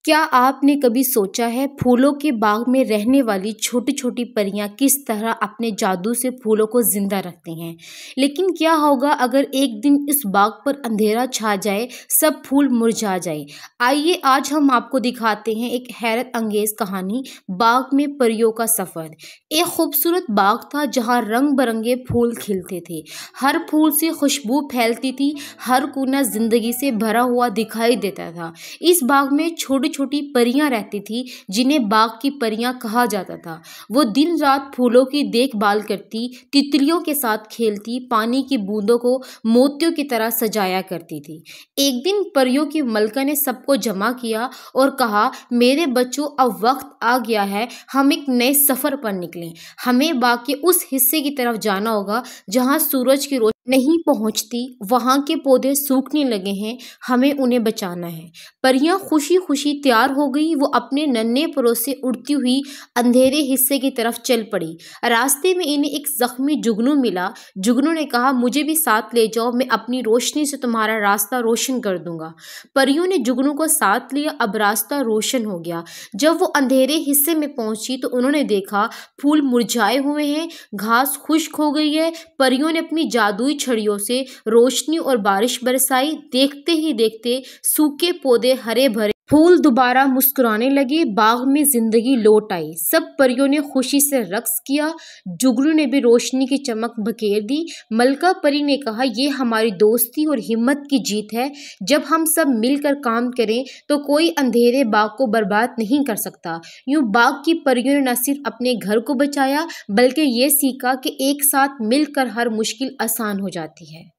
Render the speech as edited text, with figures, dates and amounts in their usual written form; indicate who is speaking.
Speaker 1: क्या आपने कभी सोचा है फूलों के बाग में रहने वाली छोटी छोटी परियां किस तरह अपने जादू से फूलों को जिंदा रखती हैं। लेकिन क्या होगा अगर एक दिन इस बाग पर अंधेरा छा जाए, सब फूल मुरझा जाए। आइए आज हम आपको दिखाते हैं एक हैरत अंगेज कहानी, बाग में परियों का सफर। एक खूबसूरत बाग था जहां रंग बिरंगे फूल खिलते थे। हर फूल से खुशबू फैलती थी, हर कोना जिंदगी से भरा हुआ दिखाई देता था। इस बाग में छोटी छोटी परियां रहती थी जिन्हें बाग की परियां कहा जाता था। वो दिन रात फूलों की देखभाल करती, तितलियों के साथ खेलती, पानी की बूंदों को मोतियों की तरह सजाया करती थी। एक दिन परियों की मलका ने सबको जमा किया और कहा, मेरे बच्चों, अब वक्त आ गया है, हम एक नए सफर पर निकलें। हमें बाग के उस हिस्से की तरफ जाना होगा जहां सूरज की रोशनी नहीं पहुंचती, वहां के पौधे सूखने लगे हैं, हमें उन्हें बचाना है। परियां खुशी खुशी तैयार हो गई। वो अपने नन्हे परों से उड़ती हुई अंधेरे हिस्से की तरफ चल पड़ी। रास्ते में इन्हें एक जख्मी जुगनू मिला। जुगनू ने कहा, मुझे भी साथ ले जाओ, मैं अपनी रोशनी से तुम्हारा रास्ता रोशन कर दूंगा। परियों ने जुगनू को साथ लिया। अब रास्ता रोशन हो गया। जब वो अंधेरे हिस्से में पहुंची तो उन्होंने देखा फूल मुरझाए हुए हैं, घास खुश्क हो गई है। परियों ने अपनी जादुई छड़ियों से रोशनी और बारिश बरसाई। देखते ही देखते सूखे पौधे हरे भरे, फूल दोबारा मुस्कुराने लगे, बाग में जिंदगी लौट आई। सब परियों ने खुशी से रक्स किया। जुगनू ने भी रोशनी की चमक बखेर दी। मलका परी ने कहा, ये हमारी दोस्ती और हिम्मत की जीत है। जब हम सब मिलकर काम करें तो कोई अंधेरे बाग को बर्बाद नहीं कर सकता। यूं बाग की परियों ने न सिर्फ अपने घर को बचाया बल्कि ये सीखा कि एक साथ मिलकर हर मुश्किल आसान हो जाती है।